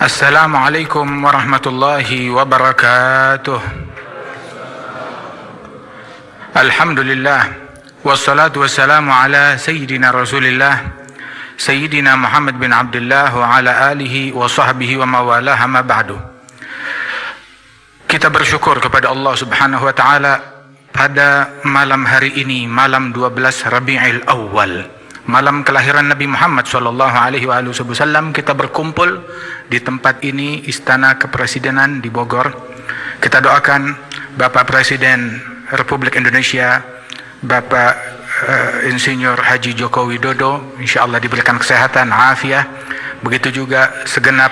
Assalamualaikum warahmatullahi wabarakatuh. Alhamdulillah wassalatu wassalamu ala sayyidina Rasulillah Sayyidina Muhammad bin Abdullah wa ala alihi wa sahbihi wa mawalah, ma ba'du. Kita bersyukur kepada Allah Subhanahu wa taala pada malam hari ini, malam 12 Rabiul Awal, malam kelahiran Nabi Muhammad sallallahu alaihi wasallam. Kita berkumpul di tempat ini, Istana Kepresidenan di Bogor. Kita doakan Bapak Presiden Republik Indonesia, Bapak Insinyur Haji Joko Widodo, insyaallah diberikan kesehatan, afiah. Begitu juga segenap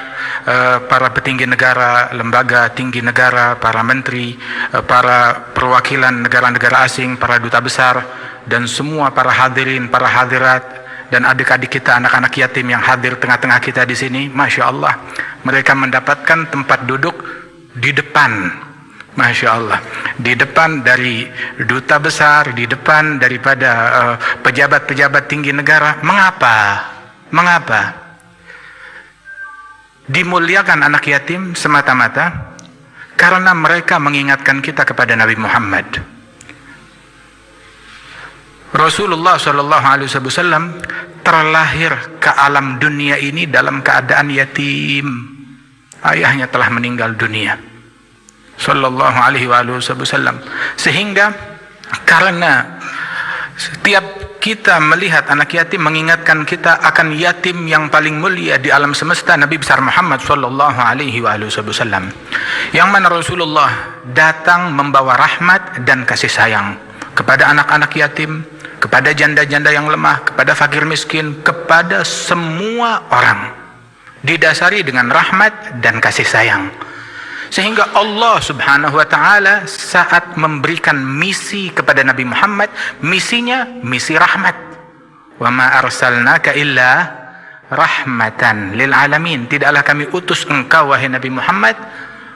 para petinggi negara, lembaga tinggi negara, para menteri, para perwakilan negara-negara asing, para duta besar, dan semua para hadirin, para hadirat, dan adik-adik kita, anak-anak yatim yang hadir tengah-tengah kita di sini. Masya Allah, mereka mendapatkan tempat duduk di depan. Masya Allah, di depan dari duta besar, di depan daripada pejabat-pejabat tinggi negara. Mengapa? Dimuliakan anak yatim semata-mata karena mereka mengingatkan kita kepada Nabi Muhammad. Rasulullah SAW terlahir ke alam dunia ini dalam keadaan yatim. Ayahnya telah meninggal dunia, sallallahu alaihi wasallam. Sehingga karena setiap kita melihat anak yatim mengingatkan kita akan yatim yang paling mulia di alam semesta, Nabi besar Muhammad sallallahu alaihi wasallam, yang mana Rasulullah datang membawa rahmat dan kasih sayang kepada anak-anak yatim, kepada janda-janda yang lemah, kepada fakir miskin, kepada semua orang, didasari dengan rahmat dan kasih sayang. Sehingga Allah Subhanahu wa taala saat memberikan misi kepada Nabi Muhammad, misinya misi rahmat. Wa ma arsalnaka illa rahmatan lil alamin. Tidaklah kami utus engkau wahai Nabi Muhammad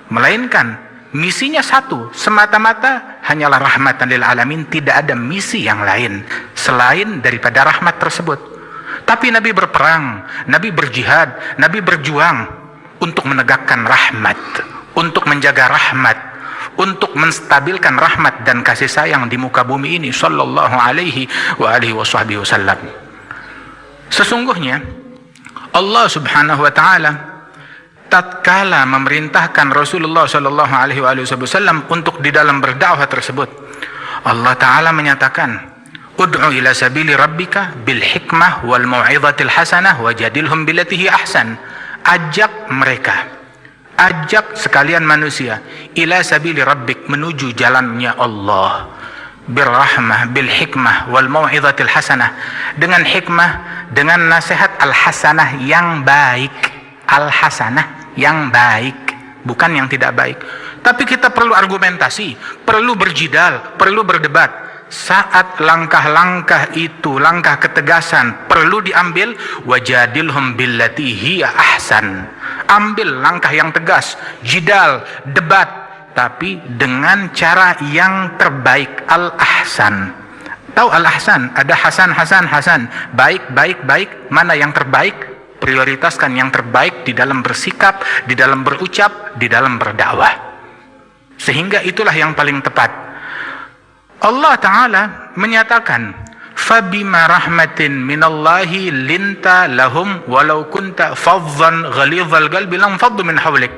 melainkan misinya satu, semata-mata hanyalah rahmatan lil alamin. Tidak ada misi yang lain selain daripada rahmat tersebut. Tapi Nabi berperang, Nabi berjihad, Nabi berjuang untuk menegakkan rahmat, untuk menjaga rahmat, untuk menstabilkan rahmat dan kasih sayang di muka bumi ini, sallallahu alaihi wasallam. Sesungguhnya Allah Subhanahu wa taala tatkala memerintahkan Rasulullah sallallahu alaihi wasallam untuk di dalam berdakwah tersebut, Allah taala menyatakan, ud'u ila sabili rabbika bil hikmah wal mau'izatil hasanah wajadilhum billati hi ahsan. Ajak mereka, ajak sekalian manusia, ila sabili rabbik, menuju jalannya Allah, birrahmah, bil hikmah wal mau'izatil hasanah, dengan hikmah, dengan nasihat al hasanah yang baik. Al hasanah yang baik, bukan yang tidak baik. Tapi kita perlu argumentasi, perlu berjidal, perlu berdebat. Saat langkah-langkah itu, langkah ketegasan perlu diambil, wajadilhum billati hiya ahsan. Ambil langkah yang tegas, jidal, debat, tapi dengan cara yang terbaik, al-ahsan. Tahu al-ahsan? Ada hasan, baik, mana yang terbaik? Prioritaskan yang terbaik di dalam bersikap, di dalam berucap, di dalam berdakwah. Sehingga itulah yang paling tepat. Allah Ta'ala menyatakan, fabima rahmatin minallahi linta lahum walau kunta faddan ghalidhal qalbi lam faddu min hawlik.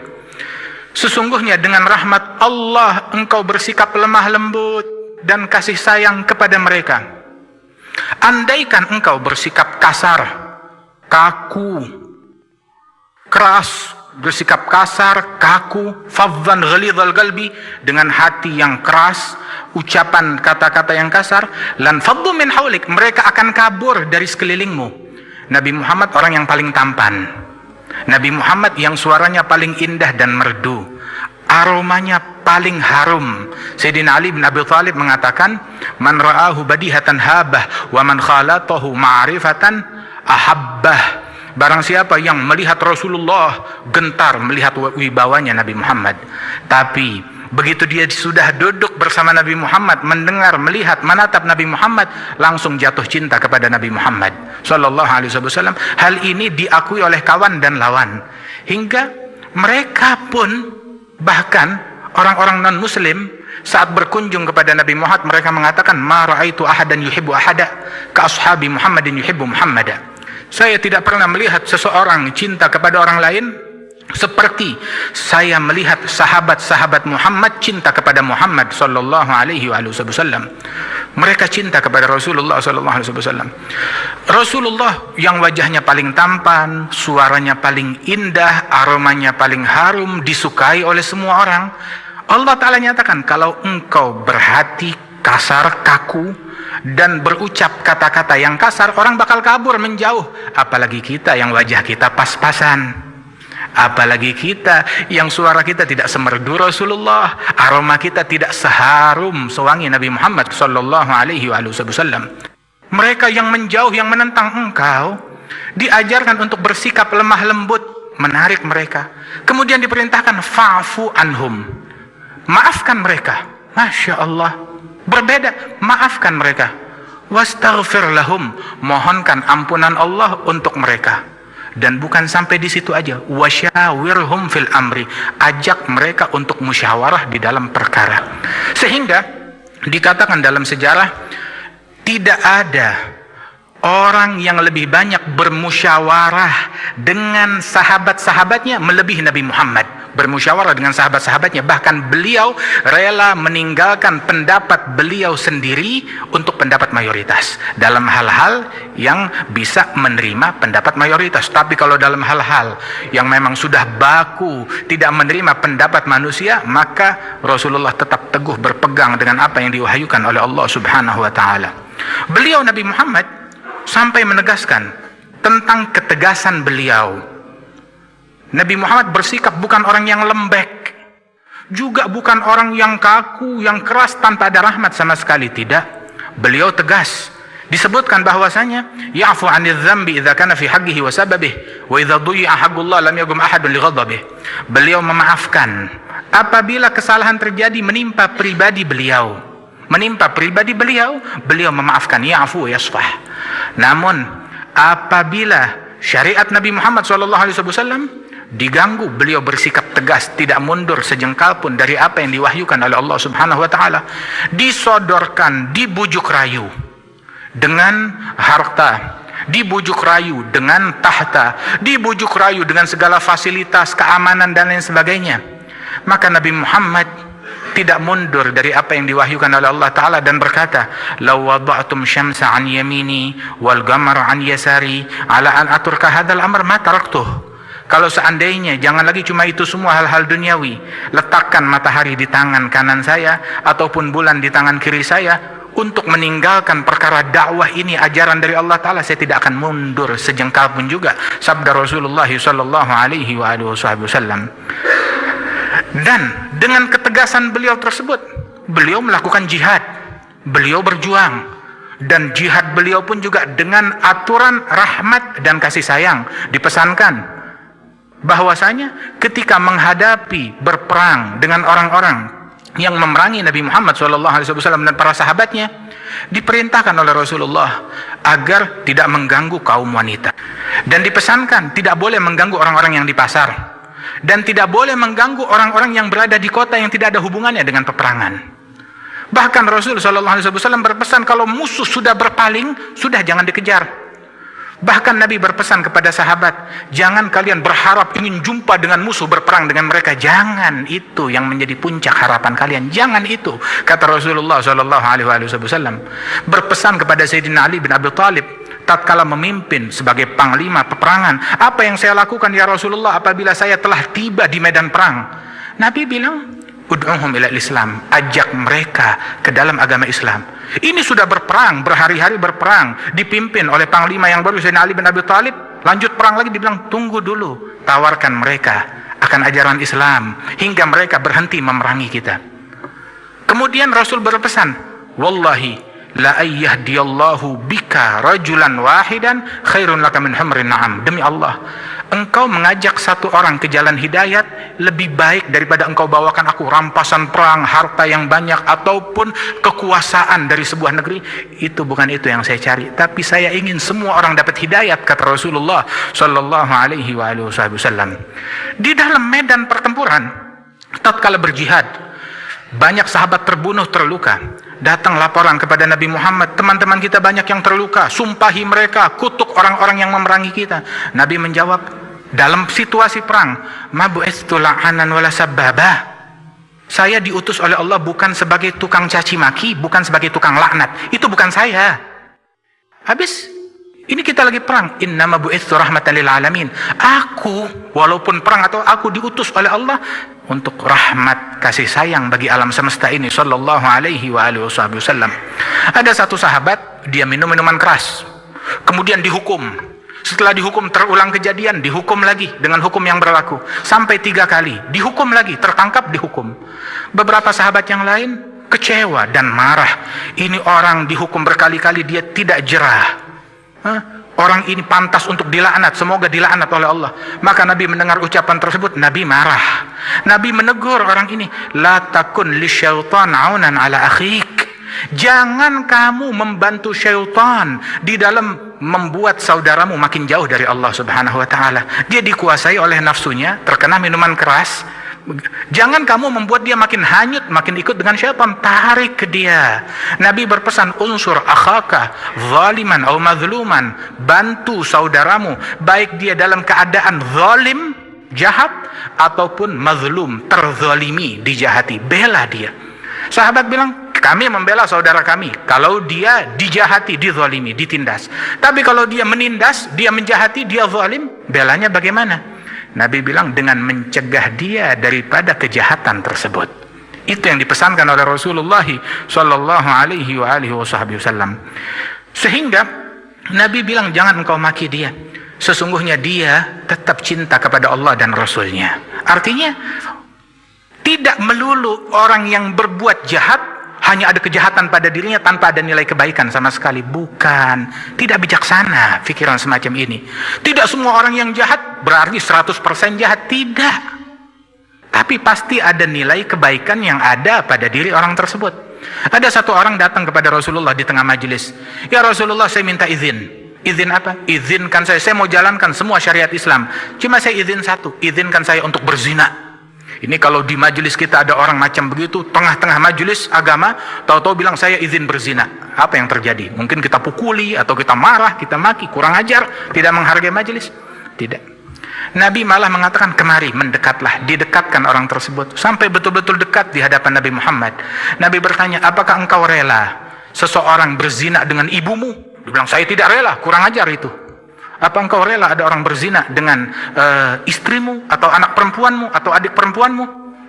Sesungguhnya dengan rahmat Allah engkau bersikap lemah lembut dan kasih sayang kepada mereka. Andaikan engkau bersikap kasar, kaku, keras, bersikap kasar, kaku, faddan ghalidhal qalbi, dengan hati yang keras, ucapan kata-kata yang kasar, lan faddu min haulik, mereka akan kabur dari sekelilingmu. Nabi Muhammad orang yang paling tampan, Nabi Muhammad yang suaranya paling indah dan merdu, aromanya paling harum. Sayyidina Ali bin Abi Thalib mengatakan, man ra'ahu badihatan habah wa man khalatahu ma'rifatan ahabbah. Barang siapa yang melihat Rasulullah gentar melihat wibawanya Nabi Muhammad, tapi begitu dia sudah duduk bersama Nabi Muhammad, mendengar, melihat, menatap Nabi Muhammad, langsung jatuh cinta kepada Nabi Muhammad sallallahu alaihi wasallam. Hal ini diakui oleh kawan dan lawan, hingga Mereka pun, bahkan orang-orang non-muslim, saat berkunjung kepada Nabi Muhammad, mereka mengatakan, ma ra'aitu ahadan yuhibbu ahada ka ashabi Muhammadin yuhibbu Muhammada. Saya tidak pernah melihat seseorang cinta kepada orang lain seperti saya melihat sahabat-sahabat Muhammad cinta kepada Muhammad sallallahu alaihi wasallam. Mereka cinta kepada Rasulullah sallallahu alaihi wasallam. Rasulullah yang wajahnya paling tampan, suaranya paling indah, aromanya paling harum, disukai oleh semua orang. Allah Ta'ala nyatakan, kalau engkau berhati kasar, kaku, dan berucap kata-kata yang kasar, orang bakal kabur, menjauh. Apalagi kita yang wajah kita pas-pasan. Apalagi kita yang suara kita tidak semerdu Rasulullah, aroma kita tidak seharum sewangi Nabi Muhammad sallallahu alaihi wasallam. Mereka yang menjauh, yang menentang engkau, diajarkan untuk bersikap lemah lembut, menarik mereka. Kemudian diperintahkan fa'fu anhum, maafkan mereka. Masya Allah, berbeda, maafkan mereka. Wastaghfir lahum, mohonkan ampunan Allah untuk mereka. Dan bukan sampai di situ aja, wasyawirhum fil amri, ajak mereka untuk musyawarah di dalam perkara. Sehingga dikatakan dalam sejarah, tidak ada orang yang lebih banyak bermusyawarah dengan sahabat-sahabatnya melebihi Nabi Muhammad. Bermusyawarah dengan sahabat-sahabatnya, bahkan beliau rela meninggalkan pendapat beliau sendiri untuk pendapat mayoritas dalam hal-hal yang bisa menerima pendapat mayoritas. Tapi kalau dalam hal-hal yang memang sudah baku, tidak menerima pendapat manusia, maka Rasulullah tetap teguh berpegang dengan apa yang diwahyukan oleh Allah Subhanahu wa Ta'ala. Beliau Nabi Muhammad sampai menegaskan tentang ketegasan beliau. Nabi Muhammad bersikap bukan orang yang lembek, juga bukan orang yang kaku, yang keras tanpa ada rahmat sama sekali, tidak. Beliau tegas. Disebutkan bahwasanya ya'fu 'anil dzambi idza kana fi haqqihi wa sababihi wa idza duyi'a haqqullah lam yaqum ahadun li ghadabihi. Beliau memaafkan apabila kesalahan terjadi menimpa pribadi beliau. Beliau memaafkan, ya'fu yasfah. Namun apabila syariat Nabi Muhammad SAW diganggu, beliau bersikap tegas, tidak mundur sejengkal pun dari apa yang diwahyukan oleh Allah Subhanahu wa Ta'ala. Disodorkan, dibujuk rayu dengan harta, dibujuk rayu dengan tahta, dibujuk rayu dengan segala fasilitas, keamanan dan lain sebagainya. Maka Nabi Muhammad tidak mundur dari apa yang diwahyukan oleh Allah Ta'ala dan berkata, law wada'tum syamsa an yamini wal qamara an yasari ala an aturka hadzal amr ma taraktuh. Kalau seandainya, jangan lagi cuma itu semua hal-hal duniawi, letakkan matahari di tangan kanan saya ataupun bulan di tangan kiri saya untuk meninggalkan perkara dakwah ini, ajaran dari Allah Ta'ala, saya tidak akan mundur sejengkal pun juga. Sabda Rasulullah sallallahu alaihi wasallam. Dan dengan ketegasan beliau tersebut, beliau melakukan jihad, beliau berjuang, dan jihad beliau pun juga dengan aturan rahmat dan kasih sayang. Dipesankan bahwasanya ketika menghadapi berperang dengan orang-orang yang memerangi Nabi Muhammad SAW dan para sahabatnya, diperintahkan oleh Rasulullah agar tidak mengganggu kaum wanita, dan dipesankan tidak boleh mengganggu orang-orang yang di pasar, dan tidak boleh mengganggu orang-orang yang berada di kota yang tidak ada hubungannya dengan peperangan. Bahkan Rasulullah SAW berpesan, kalau musuh sudah berpaling, sudah jangan dikejar. Bahkan Nabi berpesan kepada sahabat, jangan kalian berharap ingin jumpa dengan musuh, berperang dengan mereka. Jangan itu yang menjadi puncak harapan kalian. Jangan itu, kata Rasulullah SAW. Berpesan kepada Sayyidina Ali bin Abi Thalib tatkala memimpin sebagai panglima peperangan, apa yang saya lakukan ya Rasulullah apabila saya telah tiba di medan perang? Nabi bilang, ud'uhum ila Islam, ajak mereka ke dalam agama Islam. Ini sudah berperang, berhari-hari berperang, dipimpin oleh panglima yang baru Sayyidina Ali bin Abi Thalib. Lanjut perang lagi, dibilang tunggu dulu, tawarkan mereka akan ajaran Islam hingga mereka berhenti memerangi kita. Kemudian Rasul berpesan, wallahi la ayyahdiyallahu bika rajulan wahidan khairun laka min humrin na'am. Demi Allah, Engkau mengajak satu orang ke jalan hidayat lebih baik daripada engkau bawakan aku rampasan perang, harta yang banyak, ataupun kekuasaan dari sebuah negeri. Bukan itu yang saya cari, tapi saya ingin semua orang dapat hidayat, kata Rasulullah Shallallahu Alaihi Wasallam. Di dalam medan pertempuran, tatkala berjihad, banyak sahabat terbunuh, terluka. Datang laporan kepada Nabi Muhammad, teman-teman kita banyak yang terluka, sumpahi mereka, kutuk orang-orang yang memerangi kita. Nabi menjawab, dalam situasi perang, ma bu'istu la'anan wala sabbabah. Saya diutus oleh Allah bukan sebagai tukang caci maki, bukan sebagai tukang laknat. Itu bukan saya. Habis, ini kita lagi perang. Innama bu'istu rahmatan lil alamin. Aku, walaupun perang atau aku diutus oleh Allah untuk rahmat kasih sayang bagi alam semesta ini. Sallallahu alaihi wasallam. Ada satu sahabat, dia minum minuman keras, kemudian dihukum. Setelah dihukum, terulang kejadian, dihukum lagi dengan hukum yang berlaku sampai 3 kali, dihukum lagi, tertangkap, dihukum. Beberapa sahabat yang lain kecewa dan marah. Ini orang dihukum berkali-kali, dia tidak jerah. Orang ini pantas untuk dilaknat, semoga dilaknat oleh Allah. Maka Nabi mendengar ucapan tersebut, Nabi marah. Nabi menegur orang ini, la takun lisyaitan aunan ala akhik. Jangan kamu membantu syaitan di dalam membuat saudaramu makin jauh dari Allah Subhanahu wa taala. Dia dikuasai oleh nafsunya, terkena minuman keras. Jangan kamu membuat dia makin hanyut, makin ikut dengan syaitan, tarik ke dia. Nabi berpesan, unsur akhaka zaliman atau mazluman, bantu saudaramu baik dia dalam keadaan zalim, jahat, ataupun mazlum, terzalimi, dijahati, bela dia. Sahabat bilang, kami membela saudara kami kalau dia dijahati, dizalimi, ditindas. Tapi kalau dia menindas, dia menjahati, dia zalim, belanya bagaimana? Nabi bilang, dengan mencegah dia daripada kejahatan tersebut. Itu yang dipesankan oleh Rasulullah Sallallahu Alaihi Wasallam. Sehingga Nabi bilang, jangan engkau maki dia. Sesungguhnya dia tetap cinta kepada Allah dan Rasulnya. Artinya, tidak melulu orang yang berbuat jahat hanya ada kejahatan pada dirinya tanpa ada nilai kebaikan sama sekali. Bukan. Tidak bijaksana pikiran semacam ini. Tidak semua orang yang jahat berarti 100% jahat. Tidak. Tapi pasti ada nilai kebaikan yang ada pada diri orang tersebut. Ada satu orang datang kepada Rasulullah di tengah majelis. Ya Rasulullah, saya minta izin. Izin apa? Izinkan saya mau jalankan semua syariat Islam. Cuma saya izin satu. Izinkan saya untuk berzina. Ini kalau di majelis kita ada orang macam begitu, tengah-tengah majelis agama, tahu-tahu bilang saya izin berzina. Apa yang terjadi? Mungkin kita pukuli, atau kita marah, kita maki, kurang ajar, tidak menghargai majelis. Tidak. Nabi malah mengatakan, kemari, mendekatlah. Didekatkan orang tersebut, sampai betul-betul dekat di hadapan Nabi Muhammad. Nabi bertanya, apakah engkau rela seseorang berzina dengan ibumu? Dia bilang, saya tidak rela, kurang ajar itu. Apa engkau rela ada orang berzina dengan istrimu, atau anak perempuanmu, atau adik perempuanmu?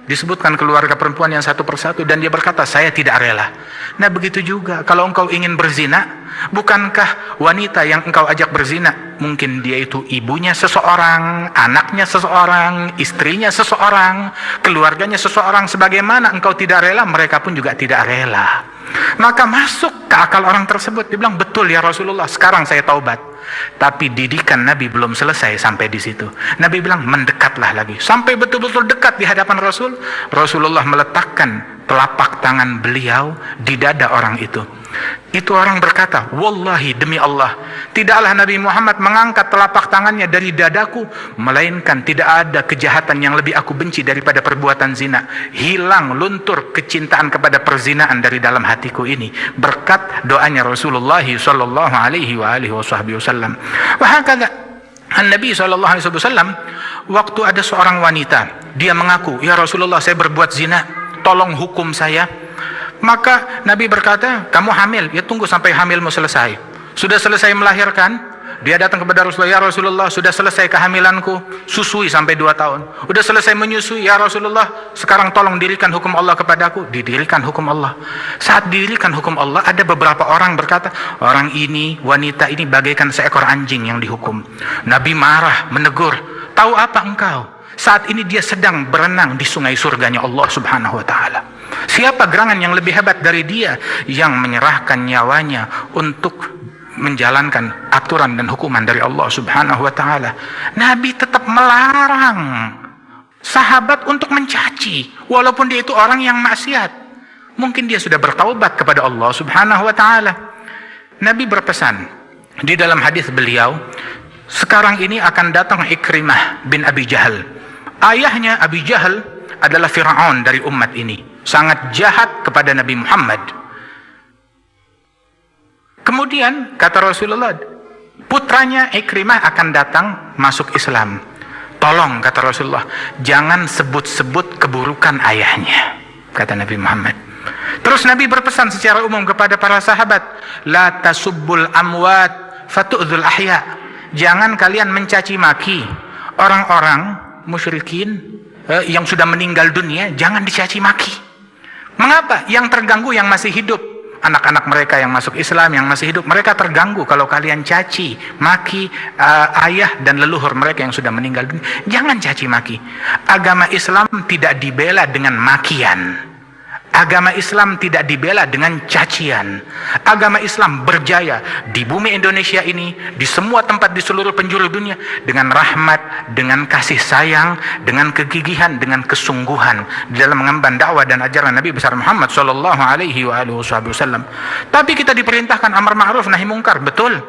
Disebutkan keluarga perempuan yang satu persatu, dan dia berkata, saya tidak rela. Nah begitu juga, kalau engkau ingin berzina, bukankah wanita yang engkau ajak berzina, mungkin dia itu ibunya seseorang, anaknya seseorang, istrinya seseorang, keluarganya seseorang. Sebagaimana engkau tidak rela, mereka pun juga tidak rela. Maka masuk ke akal orang tersebut. Dia bilang, betul ya Rasulullah, sekarang saya taubat. Tapi didikan Nabi belum selesai sampai di situ. Nabi bilang, mendekatlah lagi. Sampai betul-betul dekat di hadapan Rasul. Rasulullah meletakkan telapak tangan beliau di dada orang itu. Itu orang berkata, wallahi, demi Allah, tidaklah Nabi Muhammad mengangkat telapak tangannya dari dadaku, melainkan tidak ada kejahatan yang lebih aku benci daripada perbuatan zina. Hilang, luntur kecintaan kepada perzinaan dari dalam hatiku ini, berkat doanya Rasulullah sallallahu alaihi wasallam. Wahakala Nabi sallallahu alaihi wasallam, waktu ada seorang wanita, dia mengaku, ya Rasulullah, saya berbuat zina, tolong hukum saya. Maka Nabi berkata, kamu hamil, ya tunggu sampai hamilmu selesai. Sudah selesai melahirkan, dia datang kepada Rasulullah, ya Rasulullah, sudah selesai kehamilanku, susui sampai 2 tahun. Sudah selesai menyusui, ya Rasulullah, sekarang tolong dirikan hukum Allah kepadaku. Didirikan hukum Allah. Saat didirikan hukum Allah, ada beberapa orang berkata, orang ini, wanita ini bagaikan seekor anjing yang dihukum. Nabi marah, menegur, tahu apa engkau? Saat ini dia sedang berenang di sungai surganya Allah Subhanahu wa ta'ala. Siapa gerangan yang lebih hebat dari dia yang menyerahkan nyawanya untuk menjalankan aturan dan hukuman dari Allah Subhanahu wa taala. Nabi tetap melarang sahabat untuk mencaci walaupun dia itu orang yang maksiat. Mungkin dia sudah bertaubat kepada Allah Subhanahu wa taala. Nabi berpesan di dalam hadis beliau, sekarang ini akan datang Ikrimah bin Abi Jahal. Ayahnya Abi Jahal adalah Fir'aun dari umat ini, sangat jahat kepada Nabi Muhammad. Kemudian kata Rasulullah, putranya Ikrimah akan datang masuk Islam. Tolong, kata Rasulullah, jangan sebut-sebut keburukan ayahnya, kata Nabi Muhammad. Terus Nabi berpesan secara umum kepada para sahabat, la tasubbul amwat fatu'dzul ahya. Jangan kalian mencaci maki orang-orang musyrikin yang sudah meninggal dunia, jangan dicaci maki. Mengapa? Yang terganggu yang masih hidup. Anak-anak mereka yang masuk Islam, yang masih hidup, mereka terganggu kalau kalian caci maki ayah dan leluhur mereka yang sudah meninggal dunia. Jangan caci maki. Agama Islam tidak dibela dengan makian. Agama Islam tidak dibela dengan cacian. Agama Islam berjaya di bumi Indonesia ini, di semua tempat di seluruh penjuru dunia, dengan rahmat, dengan kasih sayang, dengan kegigihan, dengan kesungguhan di dalam mengemban dakwah dan ajaran Nabi besar Muhammad sallallahu alaihi wasallam. Tapi kita diperintahkan amar ma'ruf nahi mungkar, betul.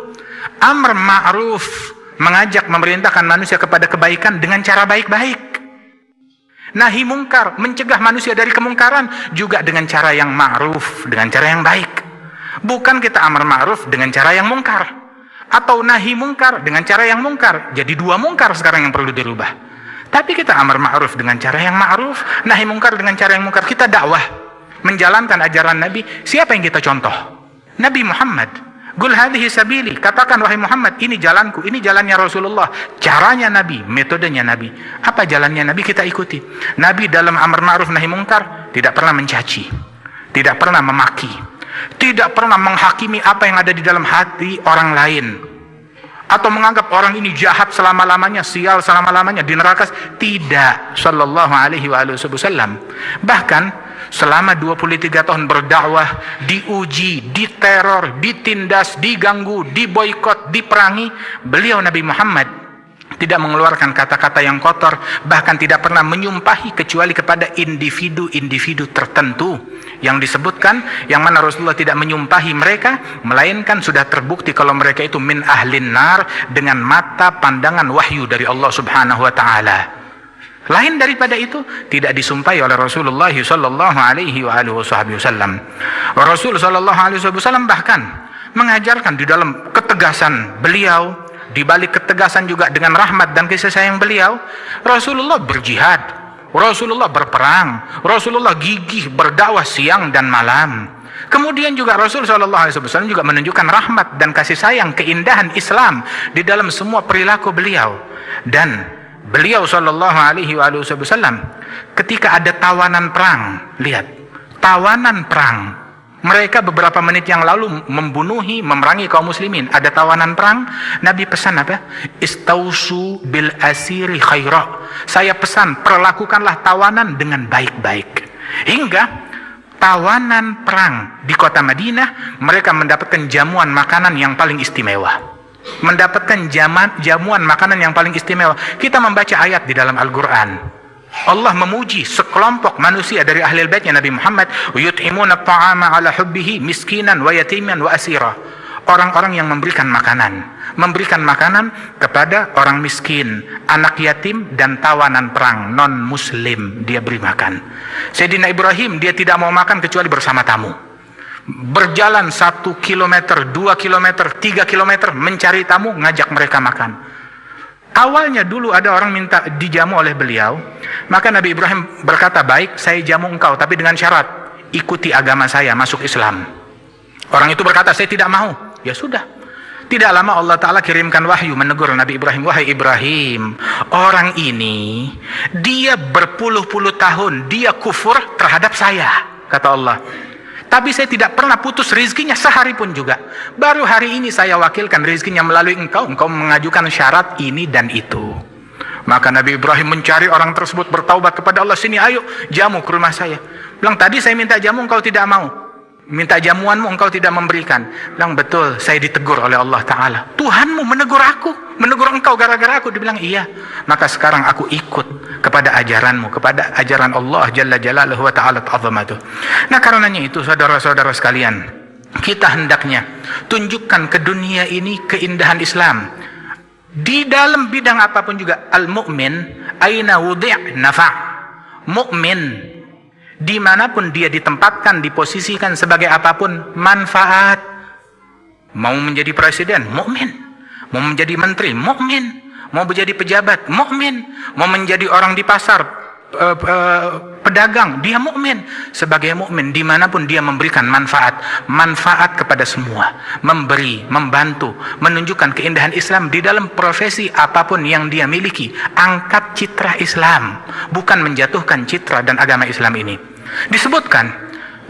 Amar ma'ruf mengajak, memerintahkan manusia kepada kebaikan dengan cara baik-baik. Nahi mungkar, mencegah manusia dari kemungkaran juga dengan cara yang ma'ruf, dengan cara yang baik. Bukan kita amar ma'ruf dengan cara yang mungkar, atau nahi mungkar dengan cara yang mungkar. Jadi dua mungkar sekarang yang perlu dirubah. Tapi kita amar ma'ruf dengan cara yang ma'ruf, nahi mungkar dengan cara yang mungkar. Kita dakwah, menjalankan ajaran Nabi. Siapa yang kita contoh? Nabi Muhammad. Qul hadhihi sabili, katakan wahai Muhammad, ini jalanku, ini jalannya Rasulullah, caranya Nabi, metodenya Nabi. Apa jalannya Nabi, kita ikuti. Nabi dalam amar ma'ruf nahi mungkar tidak pernah mencaci, tidak pernah memaki, tidak pernah menghakimi apa yang ada di dalam hati orang lain, atau menganggap orang ini jahat selama-lamanya, sial selama-lamanya di neraka. Tidak, sallallahu alaihi wasallam. Bahkan selama 23 tahun berdakwah, diuji, diteror, ditindas, diganggu, diboikot, diperangi, beliau Nabi Muhammad tidak mengeluarkan kata-kata yang kotor, bahkan tidak pernah menyumpahi kecuali kepada individu-individu tertentu yang disebutkan, yang mana Rasulullah tidak menyumpahi mereka, melainkan sudah terbukti kalau mereka itu min ahlin nar dengan mata pandangan wahyu dari Allah Subhanahu wa taala. Lain daripada itu tidak disumpahi oleh Rasulullah sallallahu alaihi wasallam. Rasul sallallahu alaihi wasallam bahkan mengajarkan di dalam ketegasan beliau, di balik ketegasan juga dengan rahmat dan kasih sayang beliau, Rasulullah berjihad, Rasulullah berperang, Rasulullah gigih berdakwah siang dan malam. Kemudian juga Rasul sallallahu alaihi wasallam juga menunjukkan rahmat dan kasih sayang, keindahan Islam di dalam semua perilaku beliau. Dan beliau sallallahu alaihi wasallam ketika ada tawanan perang, lihat, tawanan perang, mereka beberapa menit yang lalu membunuhi, memerangi kaum muslimin, ada tawanan perang, Nabi pesan apa? Istausu bil asiri khaira. Saya pesan, perlakukanlah tawanan dengan baik-baik. Hingga tawanan perang di kota Madinah, mereka mendapatkan jamuan makanan yang paling istimewa, mendapatkan jamuan makanan yang paling istimewa. Kita membaca ayat di dalam Al-Quran, Allah memuji sekelompok manusia dari ahli baitnya Nabi Muhammad, yut'imuna ta'ama ala hubbihi miskinan wa yatiman wa asira. Orang-orang yang memberikan makanan kepada orang miskin, anak yatim, dan tawanan perang non muslim, dia beri makan. Sayyidina Ibrahim, dia tidak mau makan kecuali bersama tamu. Berjalan 1 kilometer, 2 kilometer, 3 kilometer mencari tamu, ngajak mereka makan. Awalnya dulu ada orang minta dijamu oleh beliau, maka Nabi Ibrahim berkata, baik, saya jamu engkau, tapi dengan syarat, ikuti agama saya, masuk Islam. Orang itu berkata, saya tidak mau. Ya sudah. Tidak lama Allah Ta'ala kirimkan wahyu menegur Nabi Ibrahim, wahai Ibrahim, orang ini, dia berpuluh-puluh tahun, dia kufur terhadap saya, kata Allah. Tapi saya tidak pernah putus rizkinya sehari pun juga. Baru hari ini saya wakilkan rizkinya melalui engkau mengajukan syarat ini dan itu. Maka Nabi Ibrahim mencari orang tersebut, bertaubat kepada Allah, sini ayo jamu ke rumah saya. Bilang, tadi saya minta jamu engkau tidak mau. Minta jamuanmu engkau tidak memberikan. Bilang, betul, saya ditegur oleh Allah Ta'ala. Tuhanmu menegur aku, menegur engkau gara-gara aku. Dibilang, iya. Maka sekarang aku ikut kepada ajaranmu, kepada ajaran Allah Jalla Jalaluhu wa Ta'ala Ta'azamatuh. Nah, karenanya itu, saudara-saudara sekalian, kita hendaknya tunjukkan ke dunia ini keindahan Islam. Di dalam bidang apapun juga, al-mu'min aina wudi' nafa'. Mu'min, dimanapun dia ditempatkan, diposisikan sebagai apapun, manfaat. Mau menjadi presiden, mukmin. Mau menjadi menteri, mukmin. Mau menjadi pejabat, mukmin. Mau menjadi orang di pasar, pedagang, dia mukmin. Sebagai mukmin, dimanapun dia memberikan manfaat kepada semua, memberi, membantu, menunjukkan keindahan Islam di dalam profesi apapun yang dia miliki. Angkat citra Islam, bukan menjatuhkan citra dan agama Islam ini. Disebutkan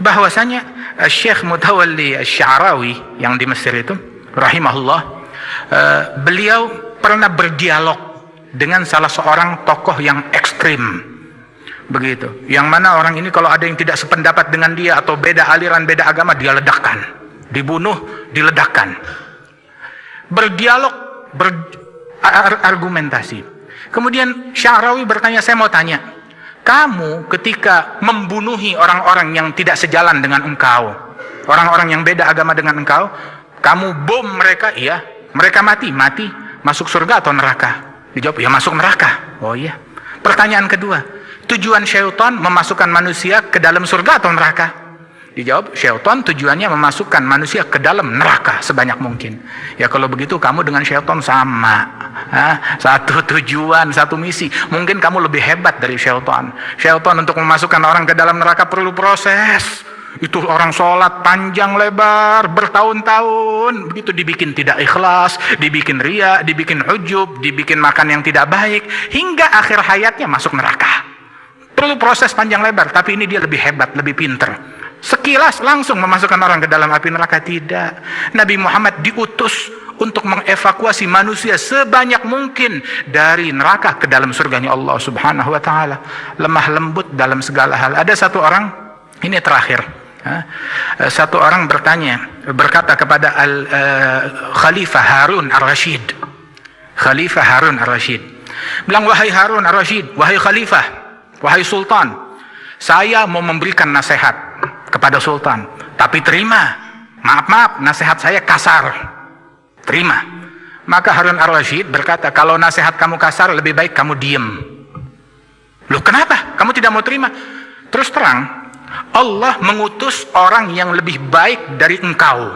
bahwasanya Syekh Mutawalli Asy-Sya'rawi yang di Mesir itu, rahimahullah, beliau pernah berdialog dengan salah seorang tokoh yang ekstrim. Begitu, yang mana orang ini kalau ada yang tidak sependapat dengan dia atau beda aliran, beda agama, dia ledakkan, dibunuh, diledakkan. Berdialog, argumentasi. Kemudian Sya'rawi bertanya, saya mau tanya, kamu ketika membunuhi orang-orang yang tidak sejalan dengan engkau, orang-orang yang beda agama dengan engkau, kamu bom mereka, iya. Mereka mati, masuk surga atau neraka? Dijawab, ya masuk neraka. Oh iya. Pertanyaan kedua, tujuan syaitan memasukkan manusia ke dalam surga atau neraka? Dijawab, syaitan tujuannya memasukkan manusia ke dalam neraka sebanyak mungkin. Ya kalau begitu kamu dengan syaitan sama. Satu tujuan, satu misi. Mungkin kamu lebih hebat dari syaitan. Syaitan untuk memasukkan orang ke dalam neraka perlu proses. Itu orang sholat panjang lebar bertahun-tahun, begitu dibikin tidak ikhlas, dibikin riya, dibikin ujub, dibikin makan yang tidak baik, hingga akhir hayatnya masuk neraka. Perlu proses panjang lebar, tapi ini dia lebih hebat, lebih pinter. Sekilas langsung memasukkan orang ke dalam api neraka, tidak. Nabi Muhammad diutus untuk mengevakuasi manusia sebanyak mungkin dari neraka ke dalam surganya Allah Subhanahu wa Ta'ala. Lemah lembut dalam segala hal. Ada satu orang, ini terakhir, satu orang berkata kepada Khalifah Harun Ar-Rasyid. Khalifah Harun Ar-Rasyid bilang, wahai Harun Ar-Rasyid, wahai Khalifah, wahai Sultan, saya mau memberikan nasihat kepada Sultan, tapi terima, maaf, nasihat saya kasar, terima. Maka Harun Ar-Rasyid berkata, kalau nasihat kamu kasar, lebih baik kamu diem. Loh kenapa? Kamu tidak mau terima? Terus terang, Allah mengutus orang yang lebih baik dari engkau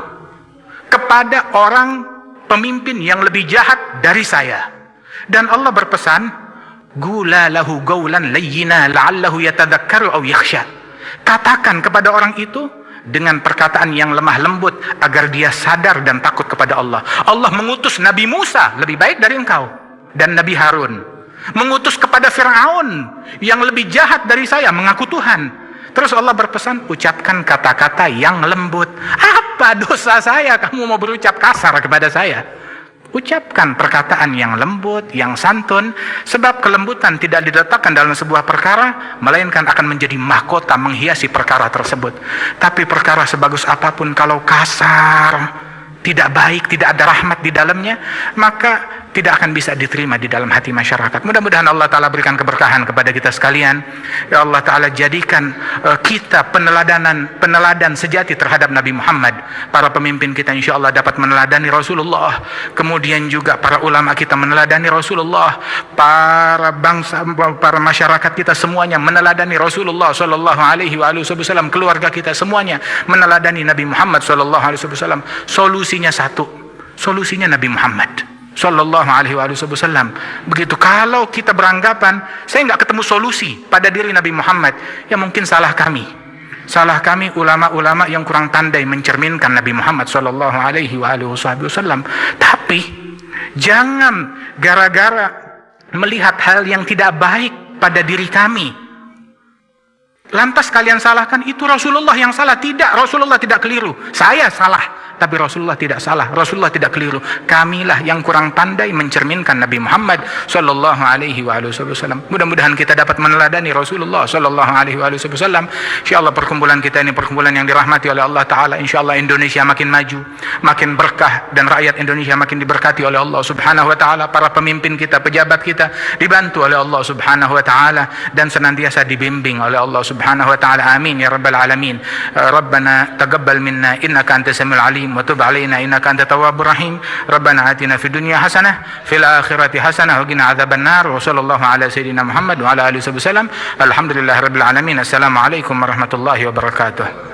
kepada orang pemimpin yang lebih jahat dari saya. Dan Allah berpesan, Gula lahu gaulan layyina la'allahu yatadhakkaru aw yakhsha. Katakan kepada orang itu dengan perkataan yang lemah lembut agar dia sadar dan takut kepada Allah. Allah mengutus Nabi Musa lebih baik dari engkau, dan Nabi Harun mengutus kepada Fir'aun yang lebih jahat dari saya, mengaku Tuhan. Terus Allah berpesan, ucapkan kata-kata yang lembut. Apa dosa saya kamu mau berucap kasar kepada saya? Ucapkan perkataan yang lembut, yang santun, sebab kelembutan tidak diletakkan dalam sebuah perkara, melainkan akan menjadi mahkota menghiasi perkara tersebut. Tapi perkara sebagus apapun kalau kasar, tidak baik, tidak ada rahmat di dalamnya, maka tidak akan bisa diterima di dalam hati masyarakat. Mudah-mudahan Allah Ta'ala berikan keberkahan kepada kita sekalian. Ya Allah Ta'ala jadikan kita peneladan sejati terhadap Nabi Muhammad. Para pemimpin kita insya Allah dapat meneladani Rasulullah. Kemudian juga para ulama kita meneladani Rasulullah. Para bangsa, para masyarakat kita semuanya meneladani Rasulullah Sallallahu Alaihi Wasallam. Keluarga kita semuanya meneladani Nabi Muhammad Sallallahu Alaihi Wasallam. Solusinya satu, solusinya Nabi Muhammad Sallallahu Alaihi Wasallam. Begitu. Kalau kita beranggapan saya nggak ketemu solusi pada diri Nabi Muhammad, ya mungkin salah kami ulama-ulama yang kurang pandai mencerminkan Nabi Muhammad Sallallahu Alaihi Wasallam. Tapi jangan gara-gara melihat hal yang tidak baik pada diri kami, lantas kalian salahkan itu Rasulullah yang salah. Tidak, Rasulullah tidak keliru, saya salah. tapi Rasulullah tidak salah, Rasulullah tidak keliru. Kamilah yang kurang pandai mencerminkan Nabi Muhammad sallallahu alaihi wasallam. Mudah-mudahan kita dapat meneladani Rasulullah sallallahu alaihi wasallam. Insyaallah perkumpulan kita ini perkumpulan yang dirahmati oleh Allah taala. Insyaallah Indonesia makin maju, makin berkah, dan rakyat Indonesia makin diberkati oleh Allah Subhanahu wa taala. Para pemimpin kita, pejabat kita dibantu oleh Allah Subhanahu wa taala dan senantiasa dibimbing oleh Allah Subhanahu wa taala. Amin ya rabbal alamin. Rabbana taqabbal minna innaka antas samiul alim wa tub alaina innaka antat tawwabur rahim. Rabbana atina fid dunya hasanah fil akhirati hasanah wa qina adzabannar. Wa sallallahu ala sayyidina Muhammad wa ala alihi wasallam. Alhamdulillahirabbil alamin. Assalamualaikum warahmatullahi wabarakatuh.